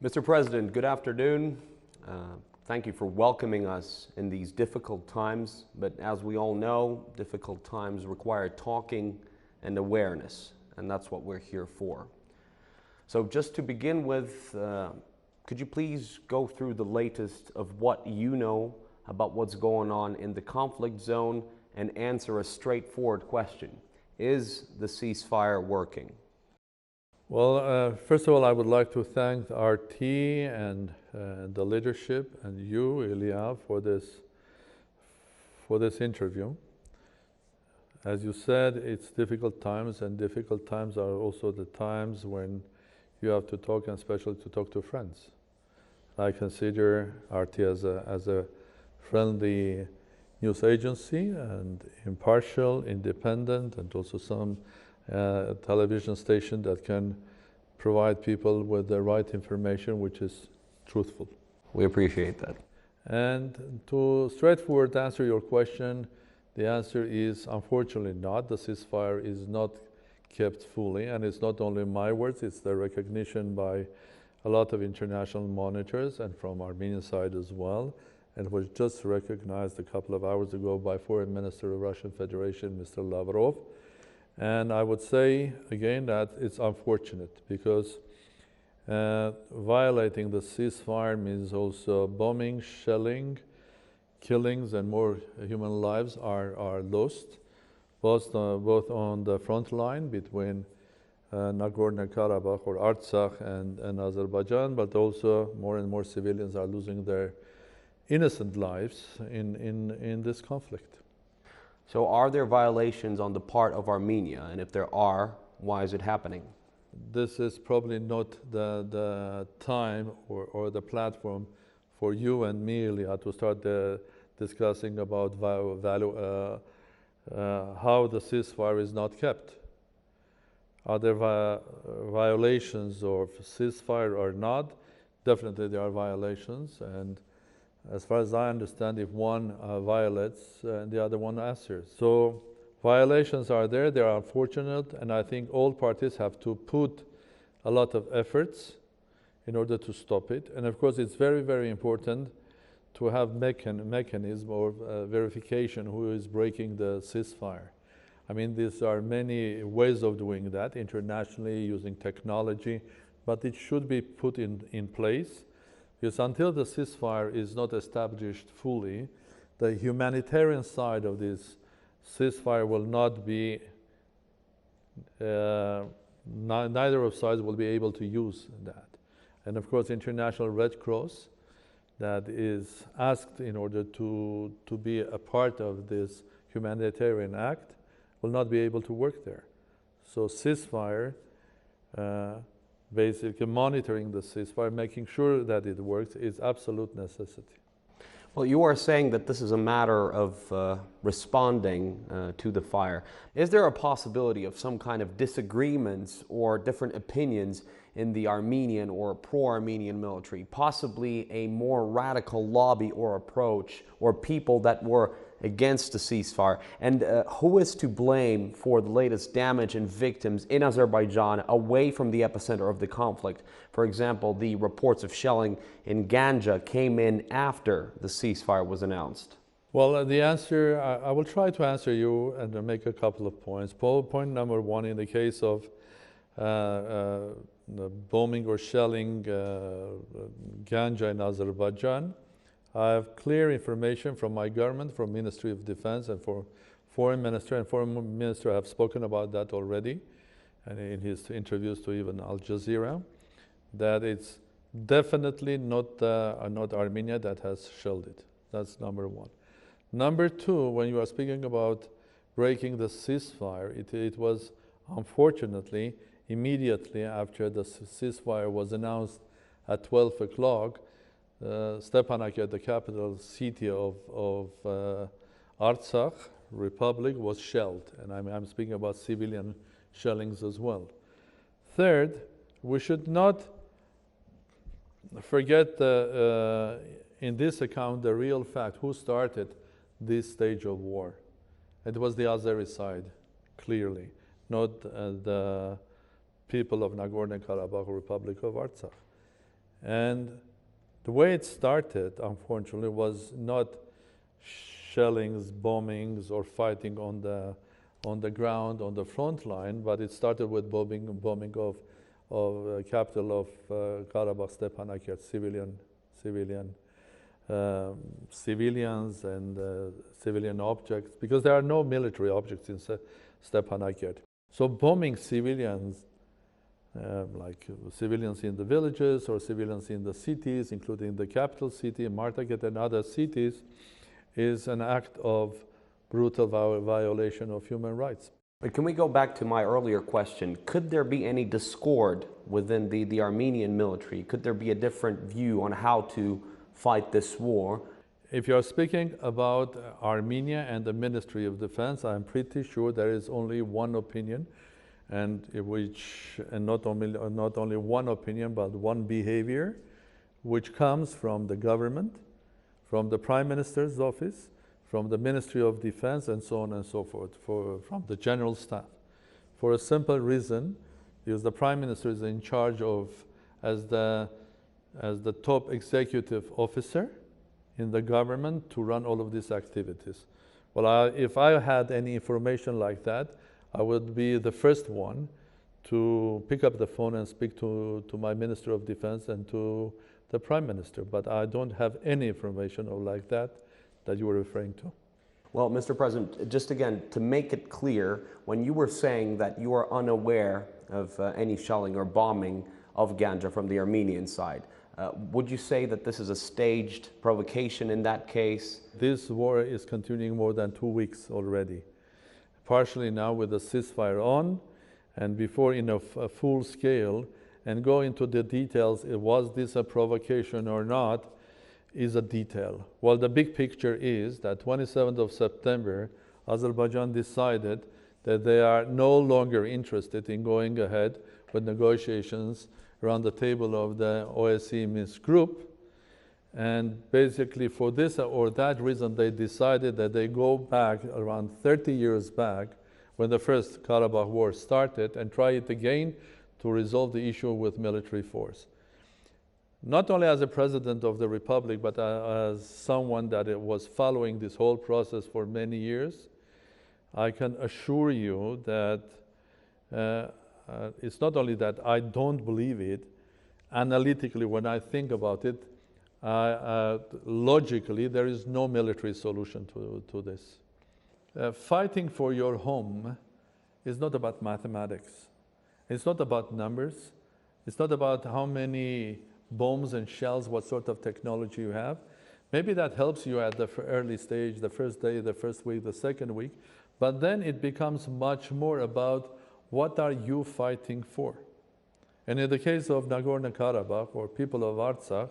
Mr. President, good afternoon. Thank you for welcoming us in these difficult times, but as we all know, difficult times require talking and awareness, and that's what we're here for. So just to begin with, could you please go through the latest of what you know about what's going on in the conflict zone and answer a straightforward question? Is the ceasefire working? Well, first of all, I would like to thank RT and the leadership and you, Ilya, for this interview. As you said, it's difficult times, and difficult times are also the times when you have to talk, and especially to talk to friends. I consider RT as a friendly news agency and impartial, independent, and also some television station that can provide people with the right information, which is truthful. We appreciate that. And to straightforward answer your question, the answer is unfortunately not. The ceasefire is not kept fully, and it's not only my words, it's the recognition by a lot of international monitors and from Armenian side as well, and was just recognized a couple of hours ago by Foreign Minister of Russian Federation, Mr. Lavrov. And I would say again that it's unfortunate because violating the ceasefire means also bombing, shelling, killings, and more human lives are lost, both on the front line between Nagorno Karabakh or Artsakh and Azerbaijan, but also more and more civilians are losing their innocent lives in this conflict. So are there violations on the part of Armenia? And if there are, why is it happening? This is probably not the time or the platform for you and me, Ilya, to start discussing about how the ceasefire is not kept. Are there violations of ceasefire or not? Definitely there are violations, and as far as I understand, if one violates, the other one answers. So violations are there, they are unfortunate, and I think all parties have to put a lot of efforts in order to stop it. And of course, it's very, very important to have mechanism or verification who is breaking the ceasefire. I mean, these are many ways of doing that, internationally, using technology, but it should be put in place. Because until the ceasefire is not established fully, the humanitarian side of this ceasefire will not be, neither of sides will be able to use that. And of course, International Red Cross, that is asked in order to be a part of this humanitarian act, will not be able to work there. So ceasefire, basically monitoring the ceasefire, making sure that it works, is absolute necessity. Well, you are saying that this is a matter of responding to the fire. Is there a possibility of some kind of disagreements or different opinions in the Armenian or pro-Armenian military, possibly a more radical lobby or approach, or people that were against the ceasefire? And who is to blame for the latest damage and victims in Azerbaijan away from the epicenter of the conflict? For example, the reports of shelling in Ganja came in after the ceasefire was announced. Well, the answer, I will try to answer you and make a couple of points. Point number one, in the case of the bombing or shelling Ganja in Azerbaijan, I have clear information from my government, from Ministry of Defense, and for Foreign Minister, and Foreign Minister have spoken about that already, and in his interviews to even Al Jazeera, that it's definitely not Armenia that has shelled it. That's number one. Number two, when you are speaking about breaking the ceasefire, it was unfortunately immediately after the ceasefire was announced at 12 o'clock, Stepanakert, the capital city of Artsakh Republic, was shelled. And I'm speaking about civilian shellings as well. Third, we should not forget in this account the real fact, who started this stage of war. It was the Azeri side, clearly, not the people of Nagorno Karabakh Republic of Artsakh. And the way it started, unfortunately, was not shellings, bombings, or fighting on the ground, on the front line, but it started with bombing of capital of Karabakh, Stepanakert, civilians and civilian objects, because there are no military objects in Stepanakert. So bombing civilians, like civilians in the villages or civilians in the cities, including the capital city, Martaket, and other cities, is an act of brutal violation of human rights. But can we go back to my earlier question? Could there be any discord within the Armenian military? Could there be a different view on how to fight this war? If you're speaking about Armenia and the Ministry of Defense, I'm pretty sure there is only one opinion, and not only one opinion, but one behavior, which comes from the government, from the Prime Minister's office, from the Ministry of Defense, and so on and so forth, from the General Staff. For a simple reason, because the Prime Minister is in charge of, as the top executive officer in the government, to run all of these activities. Well, if I had any information like that, I would be the first one to pick up the phone and speak to my Minister of Defense and to the Prime Minister. But I don't have any information like that you were referring to. Well, Mr. President, just again, to make it clear, when you were saying that you are unaware of any shelling or bombing of Ganja from the Armenian side, would you say that this is a staged provocation in that case? This war is continuing more than 2 weeks already. Partially now with the ceasefire on, and before in a full scale, and go into the details, was this a provocation or not, is a detail. Well, the big picture is that 27th of September, Azerbaijan decided that they are no longer interested in going ahead with negotiations around the table of the OSCE Minsk group. And basically for this or that reason, they decided that they go back around 30 years back when the first Karabakh war started and try it again to resolve the issue with military force. Not only as a president of the republic, but as someone that was following this whole process for many years, I can assure you that it's not only that I don't believe it, analytically when I think about it, logically there is no military solution to this. Fighting for your home is not about mathematics. It's not about numbers. It's not about how many bombs and shells, what sort of technology you have. Maybe that helps you at the early stage, the first day, the first week, the second week, but then it becomes much more about what are you fighting for. And in the case of Nagorno-Karabakh or people of Artsakh,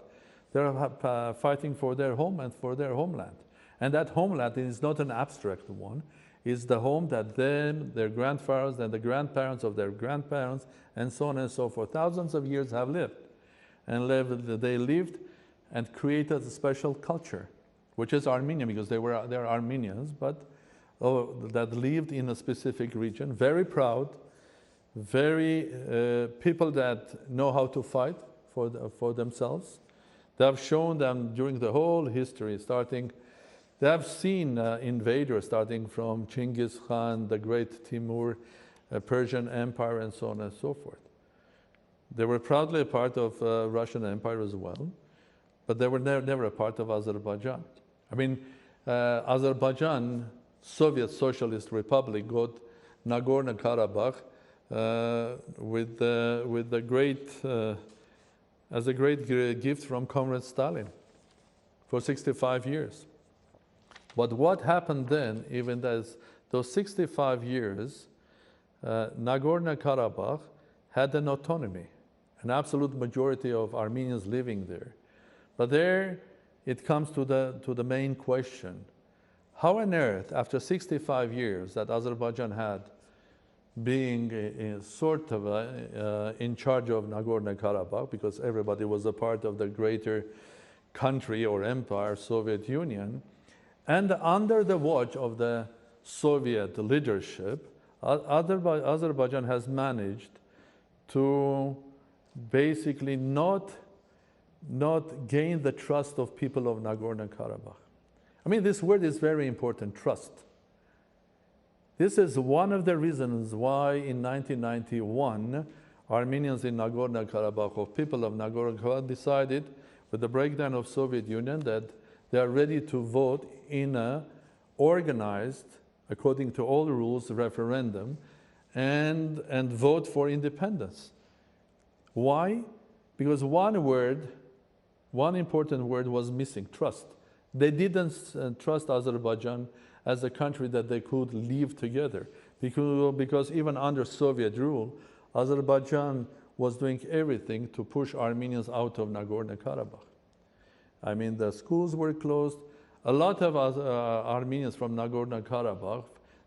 they're fighting for their home and for their homeland. And that homeland is not an abstract one. It's the home that them, their grandfathers, and the grandparents of their grandparents, and so on and so forth, thousands of years have lived. And they lived and created a special culture, which is Armenian, because they're Armenians, but that lived in a specific region, very proud, very people that know how to fight for themselves. They have shown them during the whole history, they have seen invaders starting from Genghis Khan, the great Timur, Persian Empire, and so on and so forth. They were proudly a part of Russian Empire as well, but they were never a part of Azerbaijan. I mean, Azerbaijan, Soviet Socialist Republic, got Nagorno-Karabakh as a great gift from Comrade Stalin for 65 years. But what happened then, even as those 65 years, Nagorno-Karabakh had an autonomy, an absolute majority of Armenians living there. But there it comes to the main question. How on earth, after 65 years that Azerbaijan had being sort of in charge of Nagorno-Karabakh, because everybody was a part of the greater country or empire, Soviet Union, and under the watch of the Soviet leadership, Azerbaijan has managed to basically not not gain the trust of people of Nagorno-Karabakh. I mean, this word is very important, trust. This is one of the reasons why in 1991, Armenians in Nagorno-Karabakh, or people of Nagorno-Karabakh, decided with the breakdown of Soviet Union that they are ready to vote in a organized, according to all the rules, referendum and vote for independence. Why? Because one important word was missing, trust. They didn't trust Azerbaijan as a country that they could live together. Because even under Soviet rule, Azerbaijan was doing everything to push Armenians out of Nagorno-Karabakh. I mean, the schools were closed. A lot of Armenians from Nagorno-Karabakh,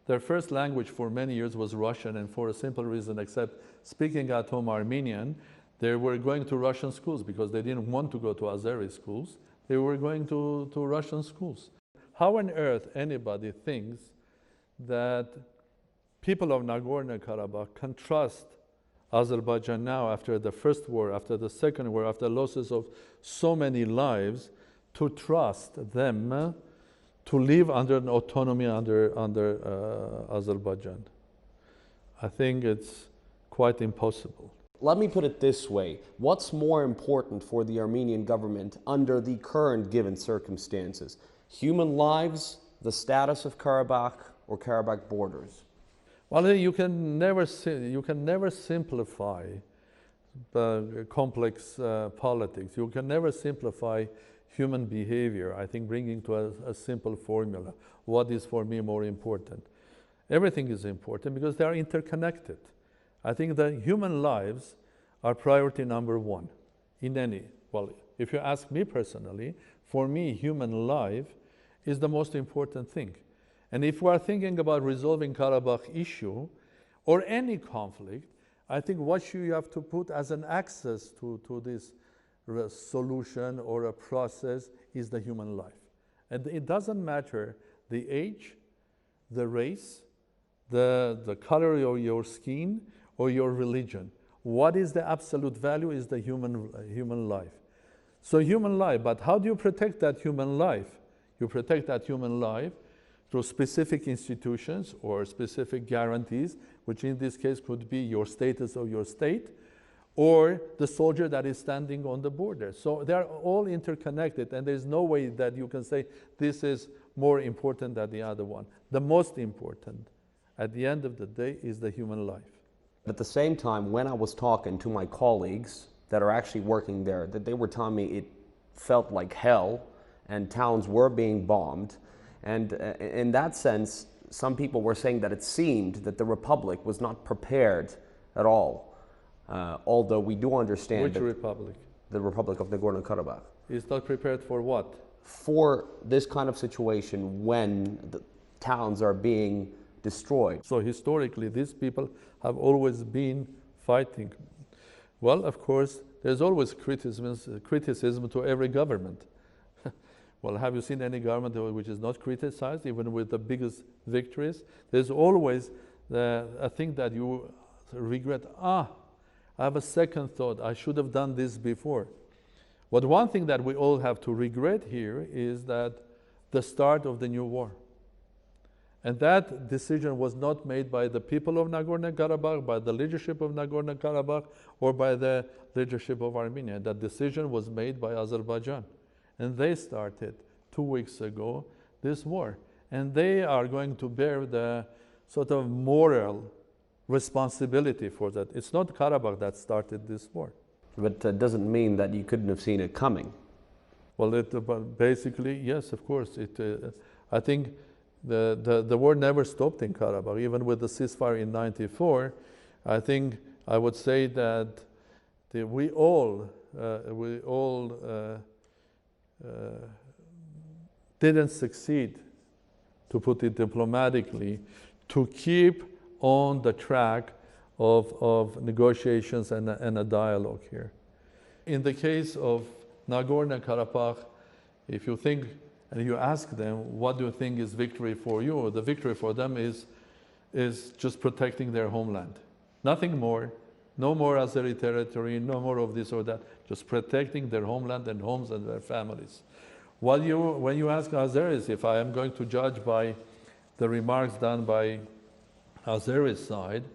their first language for many years was Russian, and for a simple reason, except speaking at home Armenian, they were going to Russian schools because they didn't want to go to Azeri schools. They were going to Russian schools. How on earth anybody thinks that people of Nagorno-Karabakh can trust Azerbaijan now after the first war, after the second war, after losses of so many lives, to trust them to live under an autonomy under Azerbaijan? I think it's quite impossible. Let me put it this way. What's more important for the Armenian government under the current given circumstances? Human lives, the status of Karabakh, or Karabakh borders? Well, you can never simplify complex politics. You can never simplify human behavior, I think, bringing to a simple formula. What is for me more important? Everything is important because they are interconnected. I think that human lives are priority number one in any, well, if you ask me personally, for me, human life is the most important thing. And if we are thinking about resolving Karabakh issue or any conflict, I think what you have to put as an access to this solution or a process is the human life. And it doesn't matter the age, the race, the color of your skin, or your religion. What is the absolute value is the human life. So human life, but how do you protect that human life? You protect that human life through specific institutions or specific guarantees, which in this case could be your status of your state, or the soldier that is standing on the border. So they are all interconnected, and there's no way that you can say this is more important than the other one. The most important, at the end of the day, is the human life. At the same time, when I was talking to my colleagues that are actually working there, that they were telling me it felt like hell and towns were being bombed. And in that sense, some people were saying that it seemed that the Republic was not prepared at all. Although we do understand Which republic? The Republic of Nagorno-Karabakh. Is not prepared for what? For this kind of situation when the towns are being destroyed. So historically, these people have always been fighting. Well, of course, there's always criticism to every government. Well, have you seen any government which is not criticized, even with the biggest victories? There's always a thing that you regret. I have a second thought. I should have done this before. But one thing that we all have to regret here is that the start of the new war. And that decision was not made by the people of Nagorno-Karabakh, by the leadership of Nagorno-Karabakh, or by the leadership of Armenia. That decision was made by Azerbaijan. And they started 2 weeks ago this war. And they are going to bear the sort of moral responsibility for that. It's not Karabakh that started this war. But that doesn't mean that you couldn't have seen it coming. Well, basically, yes, of course. I think the war never stopped in Karabakh, even with the ceasefire in '94. I think I would say that we all didn't succeed, to put it diplomatically, to keep on the track of negotiations and a dialogue here. In the case of Nagorno-Karabakh, if you think and you ask them, what do you think is victory for you? The victory for them is just protecting their homeland. Nothing more, No more Azeri territory, no more of this or that, just protecting their homeland and homes and their families. When you ask Azeris if I am going to judge by the remarks done by Azeri's side,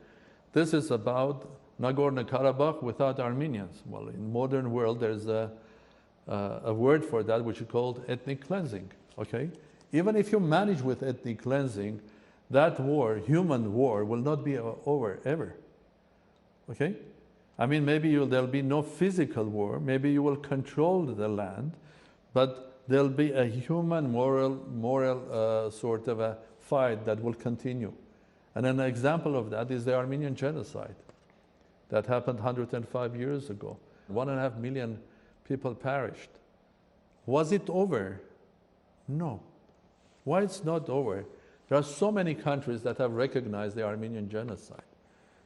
this is about Nagorno-Karabakh without Armenians. Well, in modern world, there's a word for that which is called ethnic cleansing, okay? Even if you manage with ethnic cleansing, that war, human war, will not be over ever, okay? I mean, maybe there'll be no physical war, maybe you will control the land, but there'll be a human moral sort of a fight that will continue. And an example of that is the Armenian genocide that happened 105 years ago. 1.5 million people perished. Was it over? No. Why it's not over? There are so many countries that have recognized the Armenian genocide.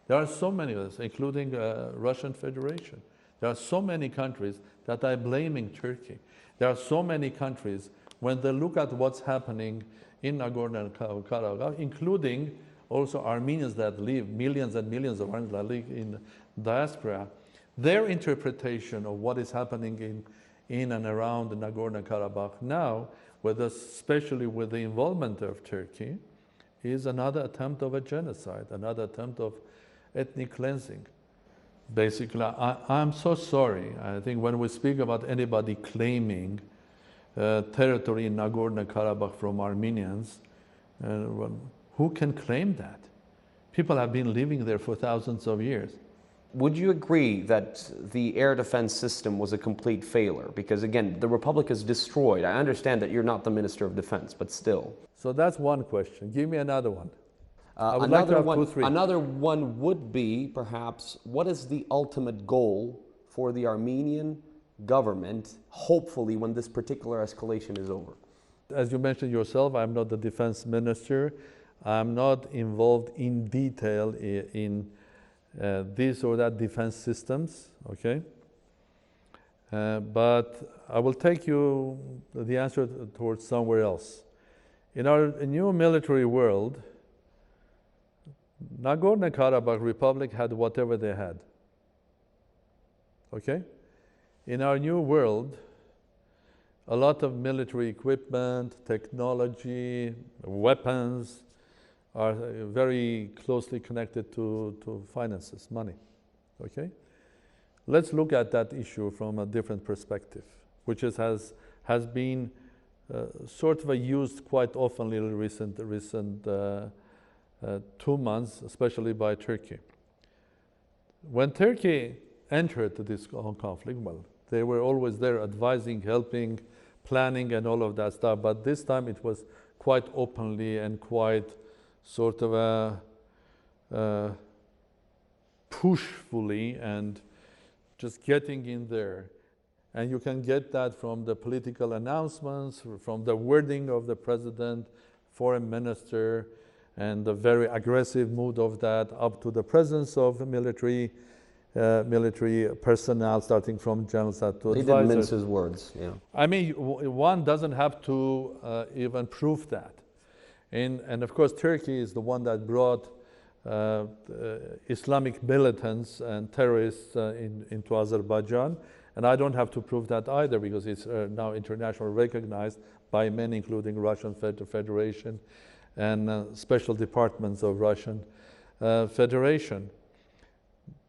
There are so many of us, including Russian Federation. There are so many countries that are blaming Turkey. There are so many countries, when they look at what's happening in Nagorno-Karabakh, including also Armenians that live, millions and millions of Armenians that live in diaspora, their interpretation of what is happening in and around Nagorno-Karabakh now, especially with the involvement of Turkey, is another attempt of a genocide, another attempt of ethnic cleansing. Basically, I'm so sorry. I think when we speak about anybody claiming territory in Nagorno-Karabakh from Armenians, who can claim that? People have been living there for thousands of years. Would you agree that the air defense system was a complete failure? Because again, the Republic is destroyed. I understand that you're not the Minister of Defense, but still. So that's one question. Give me another one. Another one would be, perhaps, what is the ultimate goal for the Armenian government, hopefully, when this particular escalation is over? As you mentioned yourself, I'm not the defense minister. I'm not involved in detail in this or that defense systems, okay? But I will take you the answer towards somewhere else. In our new military world, Nagorno-Karabakh Republic had whatever they had, okay? In our new world, a lot of military equipment, technology, weapons are very closely connected to finances, money, okay? Let's look at that issue from a different perspective, which has been sort of used quite often in recent 2 months, especially by Turkey. When Turkey entered this conflict, well, they were always there advising, helping, planning and all of that stuff, but this time it was quite openly and quite sort of a pushfully and just getting in there. And you can get that from the political announcements, from the wording of the president, foreign minister, and the very aggressive mood of that, up to the presence of military personnel, starting from generals to advisors. He didn't mince his words, yeah. I mean, one doesn't have to even prove that. And of course, Turkey is the one that brought Islamic militants and terrorists into Azerbaijan. And I don't have to prove that either, because it's now internationally recognized by many, including Russian Federation and special departments of Russian Federation.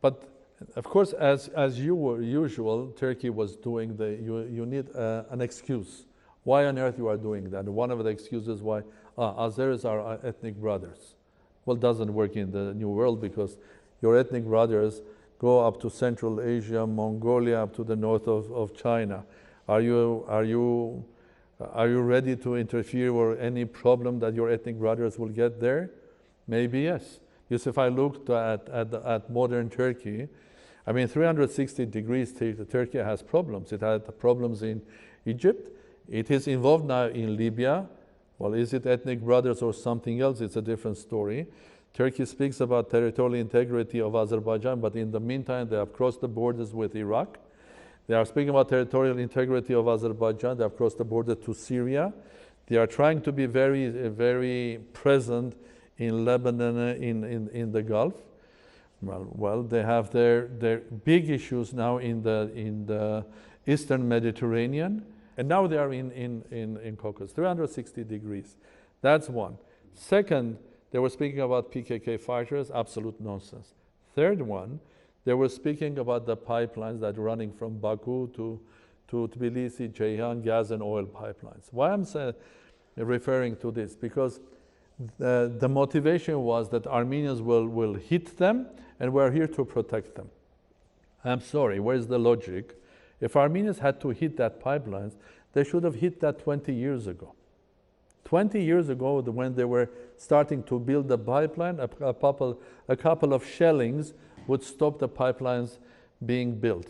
But of course, as usual, Turkey was doing you need an excuse. Why on earth you are doing that? And one of the excuses why Azeris are our ethnic brothers. Well, it doesn't work in the New World, because your ethnic brothers go up to Central Asia, Mongolia, up to the north of China. Are you ready to interfere or any problem that your ethnic brothers will get there? Maybe yes. Because if I looked at modern Turkey, I mean, 360 degrees Turkey has problems. It had problems in Egypt. It is involved now in Libya. Well, is it ethnic brothers or something else? It's a different story. Turkey speaks about territorial integrity of Azerbaijan, but in the meantime, they have crossed the borders with Iraq. They are speaking about territorial integrity of Azerbaijan. They have crossed the border to Syria. They are trying to be very, very present in Lebanon, in the Gulf. Well, they have their big issues now in the Eastern Mediterranean, and now they are in Caucasus, 360 degrees. That's one. Second, they were speaking about PKK fighters, absolute nonsense. Third one, they were speaking about the pipelines that are running from Baku to Tbilisi, Ceyhan, gas and oil pipelines. Why I'm referring to this? Because the motivation was that Armenians will hit them, and we're here to protect them. I'm sorry, where's the logic? If Armenians had to hit that pipelines, they should have hit that 20 years ago. 20 years ago, when they were starting to build the pipeline, a couple of shellings would stop the pipelines being built.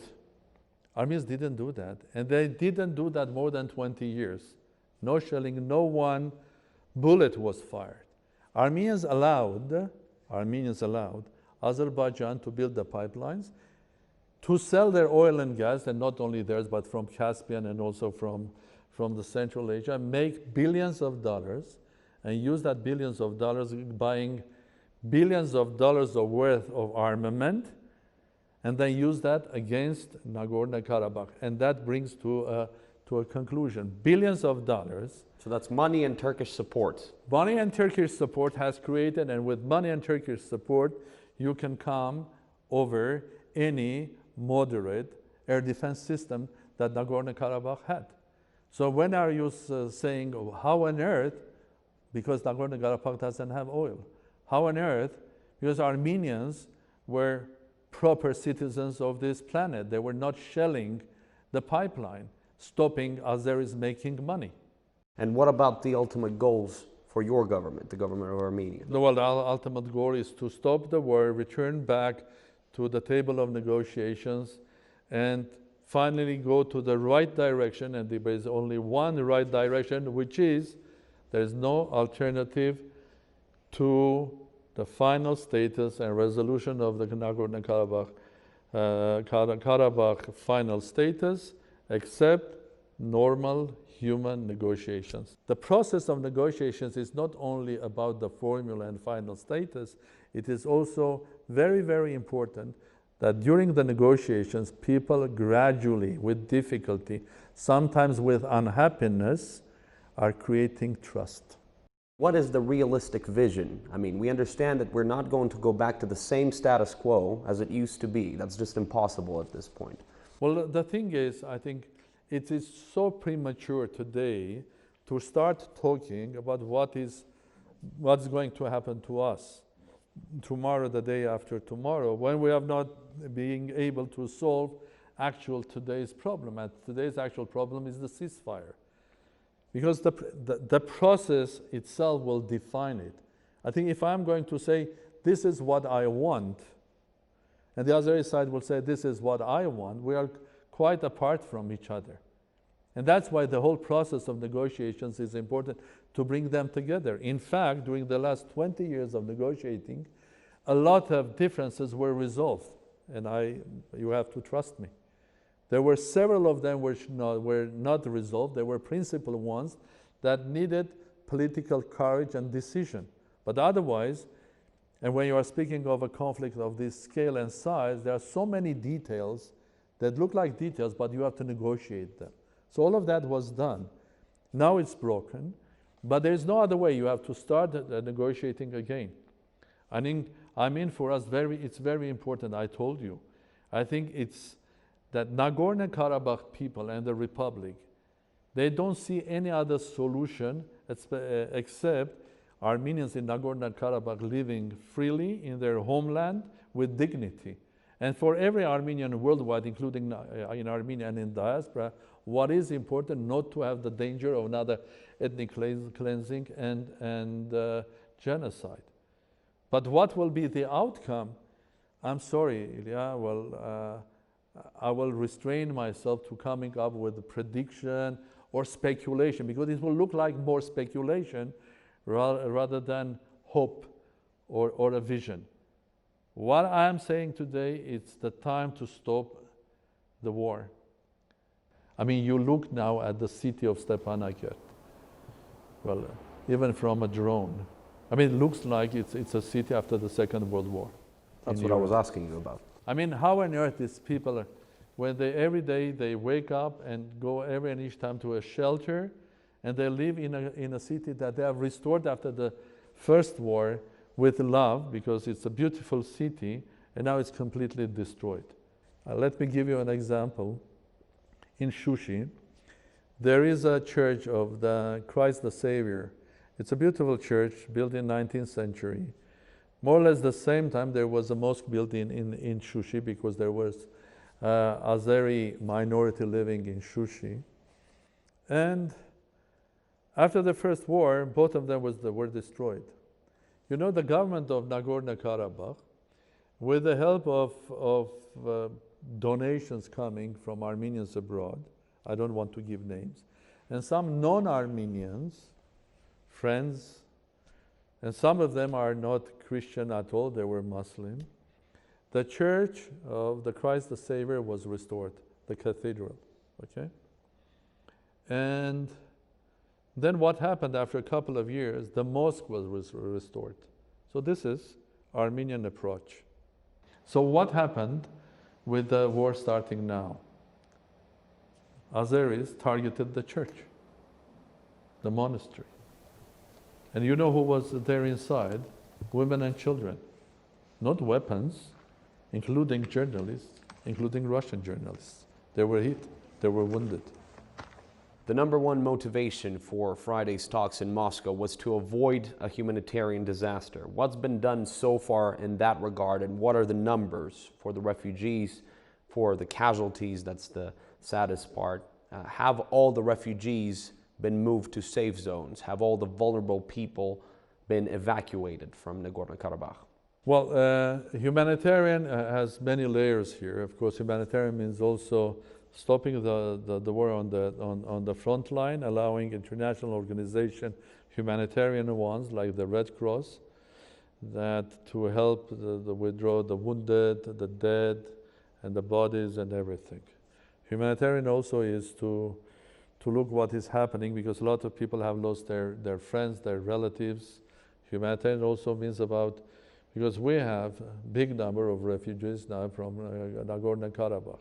Armenians didn't do that, and they didn't do that more than 20 years. No shelling, no one bullet was fired. Armenians allowed Azerbaijan to build the pipelines, to sell their oil and gas, and not only theirs, but from Caspian and also from the Central Asia, make billions of dollars, and use that billions of dollars buying billions of dollars of worth of armament, and then use that against Nagorno-Karabakh. And that brings to a conclusion. Billions of dollars. So that's money and Turkish support. Money and Turkish support has created, and with money and Turkish support, you can come over any moderate air defense system that Nagorno-Karabakh had. So when are you saying, oh, how on earth, because Nagorno-Karabakh doesn't have oil, how on earth, because Armenians were proper citizens of this planet, they were not shelling the pipeline, stopping Azeris making money. And what about the ultimate goals for your government, the government of Armenia? Well, the ultimate goal is to stop the war, return back to the table of negotiations, and finally go to the right direction. And there is only one right direction, which is there is no alternative to the final status and resolution of the Nagorno-Karabakh Karabakh final status, except normal human negotiations. The process of negotiations is not only about the formula and final status, it is also very, very important that during the negotiations, people gradually, with difficulty, sometimes with unhappiness, are creating trust. What is the realistic vision? I mean, we understand that we're not going to go back to the same status quo as it used to be. That's just impossible at this point. Well, the thing is, I think it is so premature today to start talking about what's going to happen to us tomorrow, the day after tomorrow, when we have not been able to solve actual today's problem. And today's actual problem is the ceasefire. Because the process itself will define it. I think if I'm going to say, this is what I want, and the other side will say, this is what I want, we are quite apart from each other. And that's why the whole process of negotiations is important, to bring them together. In fact, during the last 20 years of negotiating, a lot of differences were resolved. And you have to trust me. There were several of them which were not resolved. There were principal ones that needed political courage and decision. But otherwise, and when you are speaking of a conflict of this scale and size, there are so many details that look like details, but you have to negotiate them. So all of that was done. Now it's broken, but there is no other way. You have to start negotiating again. I mean, for us, it's very important, I told you. I think it's that Nagorno-Karabakh people and the Republic, they don't see any other solution except Armenians in Nagorno-Karabakh living freely in their homeland with dignity. And for every Armenian worldwide, including in Armenia and in diaspora, what is important, not to have the danger of another ethnic cleansing and genocide. But what will be the outcome? I'm sorry, Ilya, I will restrain myself to coming up with a prediction or speculation, because it will look like more speculation rather than hope or a vision. What I'm saying today, it's the time to stop the war. I mean, you look now at the city of Stepanakert. Well, even from a drone. I mean, it looks like it's a city after the Second World War. That's what I was asking you about. I mean, how on earth these people, when they every day they wake up and go every and each time to a shelter, and they live in a city that they have restored after the first war with love, because it's a beautiful city, and now it's completely destroyed. Let me give you an example. In Shushi, there is a church of the Christ the Savior. It's a beautiful church built in 19th century. More or less the same time there was a mosque built in Shushi, because there was Azeri minority living in Shushi. And after the first war, both of them were destroyed. You know, the government of Nagorno-Karabakh, with the help of donations coming from Armenians abroad, I don't want to give names, and some non-Armenians, friends, and some of them are not Christian at all, they were Muslim. The church of the Christ the Savior was restored, the cathedral, okay? And then what happened after a couple of years, the mosque was restored. So this is Armenian approach. So what happened with the war starting now? Azeris targeted the church, the monastery. And you know who was there inside? Women and children. Not weapons, including journalists, including Russian journalists. They were hit, they were wounded. The number one motivation for Friday's talks in Moscow was to avoid a humanitarian disaster. What's been done so far in that regard, and what are the numbers for the refugees, for the casualties? That's the saddest part. Have all the refugees been moved to safe zones? Have all the vulnerable people been evacuated from Nagorno-Karabakh? Well, humanitarian has many layers here. Of course, humanitarian means also stopping the war on the front line, allowing international organization, humanitarian ones like the Red Cross, that to help the withdraw the wounded, the dead, and the bodies and everything. Humanitarian also is to look what is happening, because a lot of people have lost their friends, their relatives. Humanitarian also means about, because we have a big number of refugees now from Nagorno-Karabakh.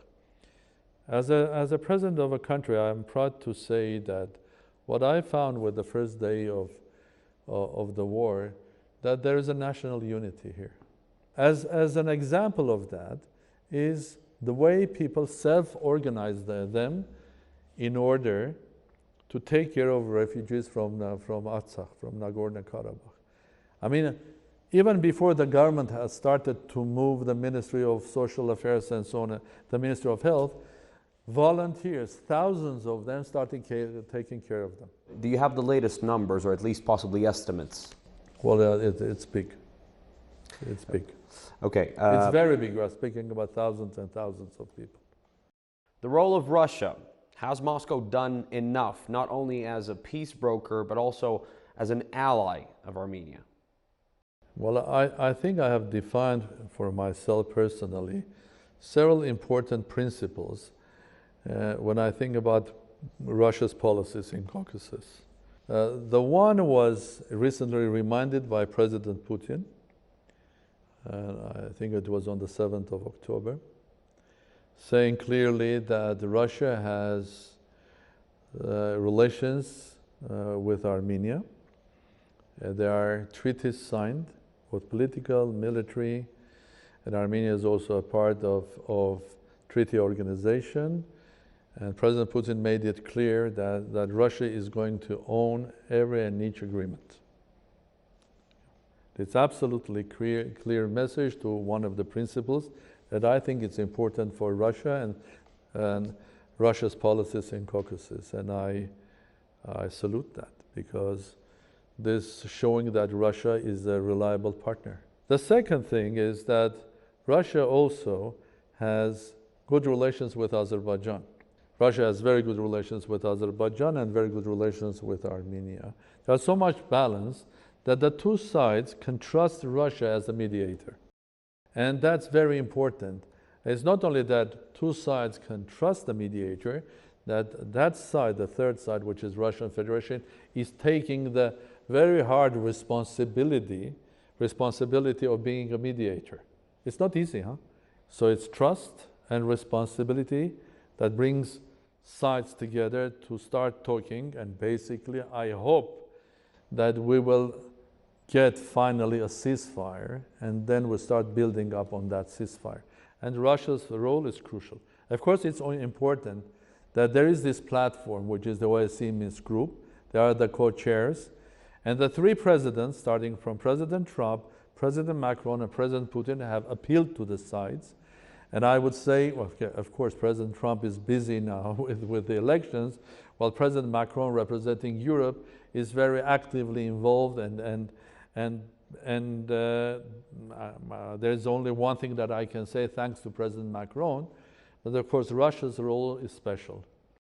As a president of a country, I am proud to say that what I found with the first day of the war, that there is a national unity here. As an example of that is the way people self-organize them in order to take care of refugees from Artsakh, from Nagorno-Karabakh. I mean, even before the government has started to move the Ministry of Social Affairs and so on, the Ministry of Health, volunteers, thousands of them, started taking care of them. Do you have the latest numbers, or at least possibly estimates? Well, it's big. It's big. Okay. It's very big. We're speaking about thousands and thousands of people. The role of Russia. Has Moscow done enough, not only as a peace broker, but also as an ally of Armenia? Well, I think I have defined for myself personally several important principles when I think about Russia's policies in Caucasus. The one was recently reminded by President Putin, I think it was on the 7th of October, saying clearly that Russia has relations with Armenia. There are treaties signed, both political, military, and Armenia is also a part of treaty organization. And President Putin made it clear that Russia is going to own every and each agreement. It's absolutely clear message to one of the principles that I think it's important for Russia and Russia's policies in Caucasus. And I salute that, because this is showing that Russia is a reliable partner. The second thing is that Russia also has good relations with Azerbaijan. Russia has very good relations with Azerbaijan and very good relations with Armenia. There's so much balance that the two sides can trust Russia as a mediator. And that's very important. It's not only that two sides can trust the mediator, that side, the third side, which is Russian Federation, is taking the very hard responsibility of being a mediator. It's not easy, huh? So it's trust and responsibility that brings sides together to start talking, and basically I hope that we will get finally a ceasefire, and then we'll start building up on that ceasefire. And Russia's role is crucial. Of course, it's only important that there is this platform, which is the OSCE Minsk group. They are the co-chairs. And the three presidents, starting from President Trump, President Macron, and President Putin, have appealed to the sides. And I would say, well, of course, President Trump is busy now with the elections, while President Macron, representing Europe, is very actively involved. There's only one thing that I can say, thanks to President Macron, but of course Russia's role is special.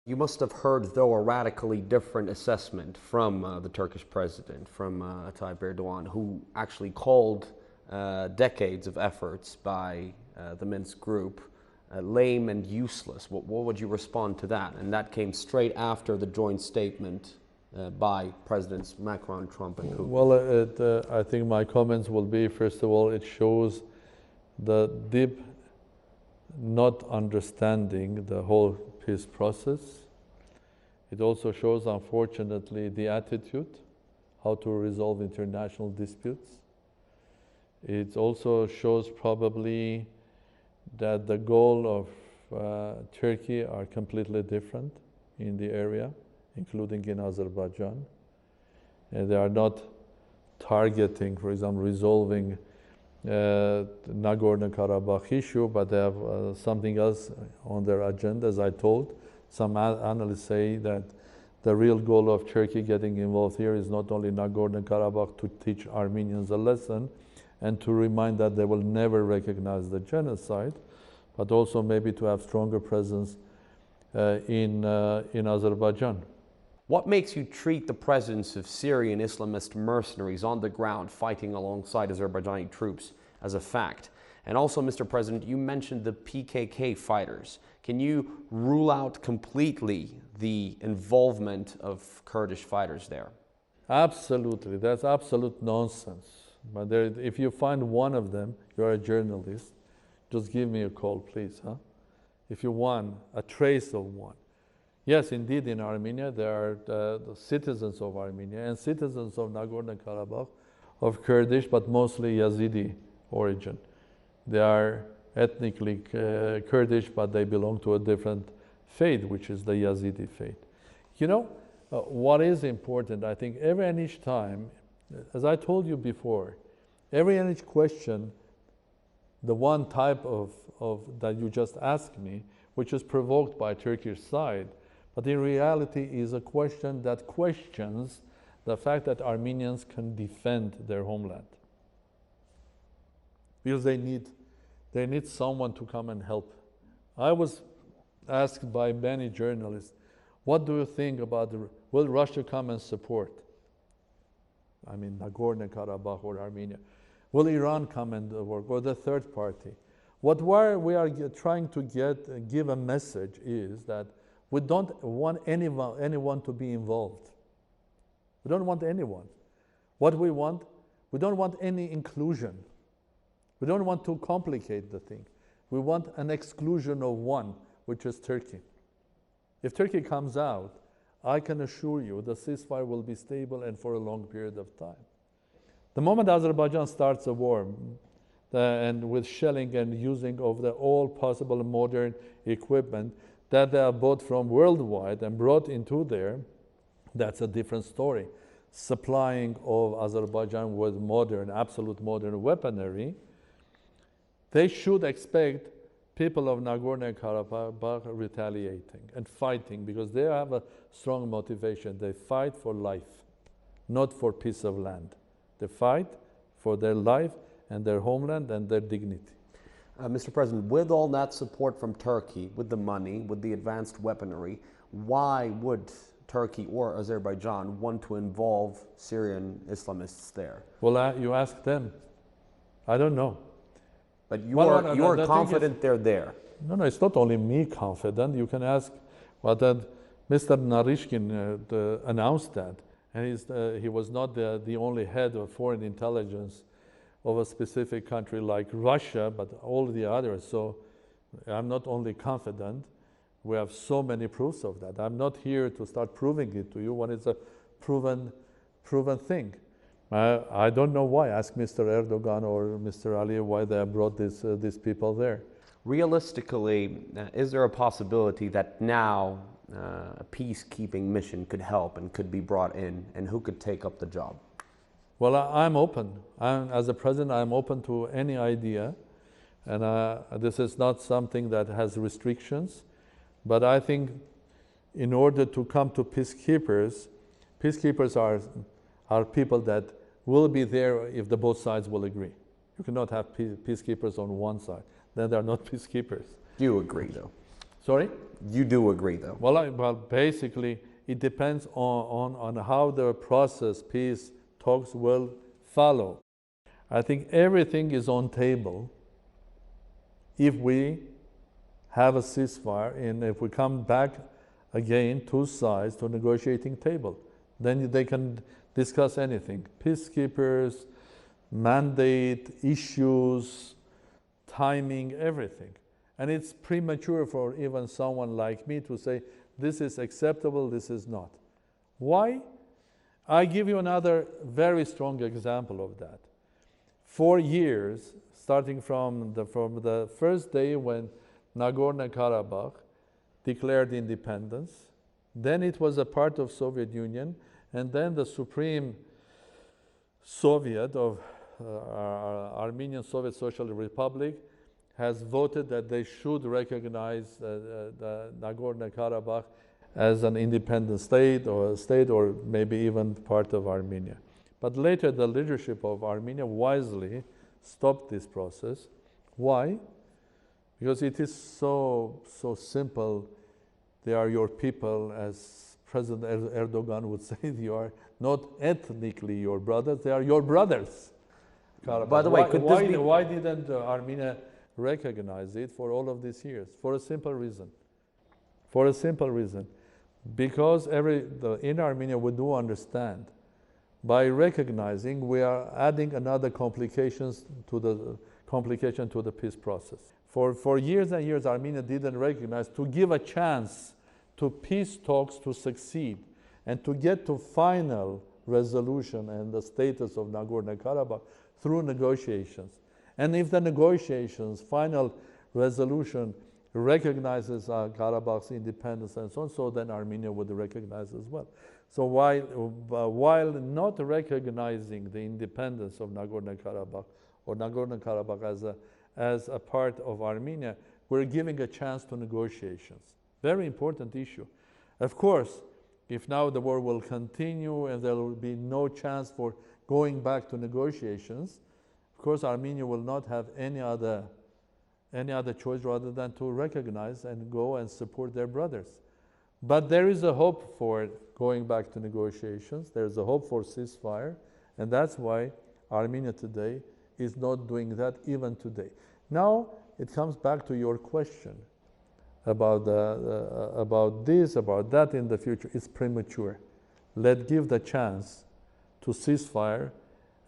You must have heard, though, a radically different assessment from the Turkish president, from Tayyip Erdogan, who actually called decades of efforts by the Minsk group lame and useless. What would you respond to that? And that came straight after the joint statement by Presidents Macron, Trump, and Putin. Well, I think my comments will be, first of all, it shows the deep not understanding the whole peace process. It also shows, unfortunately, the attitude, how to resolve international disputes. It also shows probably that the goal of Turkey are completely different in the area, including in Azerbaijan. They are not targeting, for example, resolving Nagorno-Karabakh issue, but they have something else on their agenda. As I told, some analysts say that the real goal of Turkey getting involved here is not only Nagorno-Karabakh to teach Armenians a lesson and to remind that they will never recognize the genocide, but also maybe to have stronger presence in Azerbaijan. What makes you treat the presence of Syrian Islamist mercenaries on the ground fighting alongside Azerbaijani troops as a fact? And also, Mr. President, you mentioned the PKK fighters. Can you rule out completely the involvement of Kurdish fighters there? Absolutely. That's absolute nonsense. But if you find one of them, you're a journalist, just give me a call, please. Huh? If you want a trace of one. Yes, indeed, in Armenia, there are the citizens of Armenia and citizens of Nagorno-Karabakh of Kurdish, but mostly Yazidi origin. They are ethnically Kurdish, but they belong to a different faith, which is the Yazidi faith. You know, what is important, I think, every and each time, as I told you before, every and each question, the one type of that you just asked me, which is provoked by Turkish side, but in reality is a question that questions the fact that Armenians can defend their homeland. Because they need someone to come and help. I was asked by many journalists, what do you think about will Russia come and support? I mean, Nagorno-Karabakh or Armenia. Will Iran come and work, or the third party? What we are trying to give a message is that we don't want anyone to be involved. We don't want anyone. What we don't want any inclusion. We don't want to complicate the thing. We want an exclusion of one, which is Turkey. If Turkey comes out, I can assure you the ceasefire will be stable and for a long period of time. The moment Azerbaijan starts a war, and with shelling and using of all possible modern equipment that they are bought from worldwide and brought into there, that's a different story. Supplying of Azerbaijan with absolute modern weaponry, they should expect people of Nagorno-Karabakh retaliating and fighting, because they have a strong motivation. They fight for life, not for piece of land. They fight for their life and their homeland and their dignity. Mr. President, with all that support from Turkey, with the money, with the advanced weaponry, why would Turkey or Azerbaijan want to involve Syrian Islamists there? Well, you ask them. I don't know. But you are confident they're there? No, it's not only me confident. You can ask, Mr. Narishkin announced that. And he was not the only head of foreign intelligence of a specific country like Russia, but all the others. So I'm not only confident, we have so many proofs of that. I'm not here to start proving it to you when it's a proven thing. I don't know why. Ask Mr. Erdogan or Mr. Aliyev why they have brought these people there. Realistically, is there a possibility that now a peacekeeping mission could help and could be brought in, and who could take up the job? Well, I'm open. As a president, I'm open to any idea. And this is not something that has restrictions. But I think in order to come to peacekeepers are people that will be there if the both sides will agree. You cannot have peacekeepers on one side. Then they're not peacekeepers. You agree, though? Sorry? You do agree, though? Well, basically, it depends on how the process, peace talks will follow. I think everything is on table if we have a ceasefire and if we come back again, two sides to a negotiating table. Then they can discuss anything. Peacekeepers, mandate, issues, timing, everything. And it's premature for even someone like me to say, this is acceptable, this is not. Why? I give you another very strong example of that. For years, starting from the first day when Nagorno-Karabakh declared independence, then it was a part of Soviet Union, and then the Supreme Soviet of Armenian Soviet Socialist Republic has voted that they should recognize the Nagorno-Karabakh as an independent state or maybe even part of Armenia. But later the leadership of Armenia wisely stopped this process. Why? Because it is so simple. They are your people, as President Erdogan would say. You are not ethnically your brothers, they are your brothers. By the way, why didn't Armenia recognize it for all of these years? For a simple reason. For a simple reason. Because in Armenia we do understand, by recognizing we are adding another complication to the peace process. For years and years Armenia didn't recognize, to give a chance to peace talks to succeed and to get to final resolution and the status of Nagorno-Karabakh through negotiations. And if the negotiations, final resolution recognizes Karabakh's independence and so on, so then Armenia would recognize as well. So while not recognizing the independence of Nagorno-Karabakh or Nagorno-Karabakh as a part of Armenia, we're giving a chance to negotiations. Very important issue. Of course, if now the war will continue and there will be no chance for going back to negotiations, of course Armenia will not have any other choice rather than to recognize and go and support their brothers. But there is a hope for going back to negotiations. There is a hope for ceasefire, and that's why Armenia today is not doing that even today. Now it comes back to your question about this, about that in the future. It's premature. Let's give the chance to ceasefire,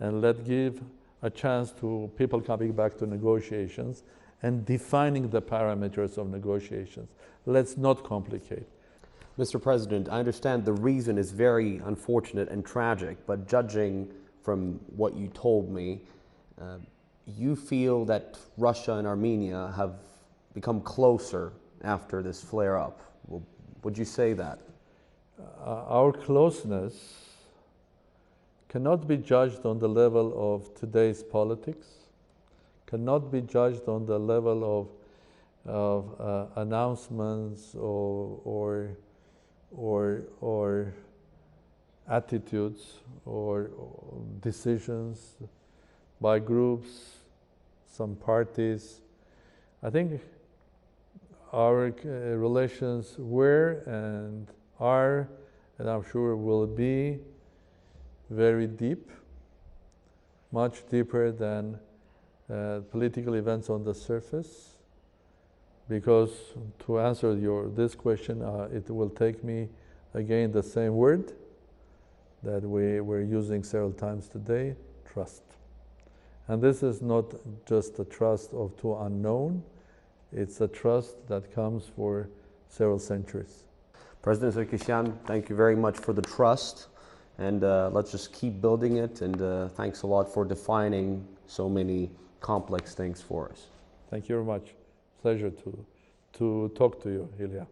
and let's give a chance to people coming back to negotiations and defining the parameters of negotiations. Let's not complicate. Mr. President, I understand the reason is very unfortunate and tragic, but judging from what you told me, you feel that Russia and Armenia have become closer after this flare-up. Would you say that? Our closeness cannot be judged on the level of today's politics, cannot be judged on the level of announcements or attitudes or decisions by groups, some parties. I think our relations were and are, and I'm sure will be, very deep, much deeper than political events on the surface. Because to answer this question, it will take me again the same word that we were using several times today: trust. And this is not just a trust of two unknown, it's a trust that comes for several centuries. President Sargsyan, thank you very much for the trust, and let's just keep building it, and thanks a lot for defining so many complex things for us. Thank you very much. Pleasure to talk to you, Ilya.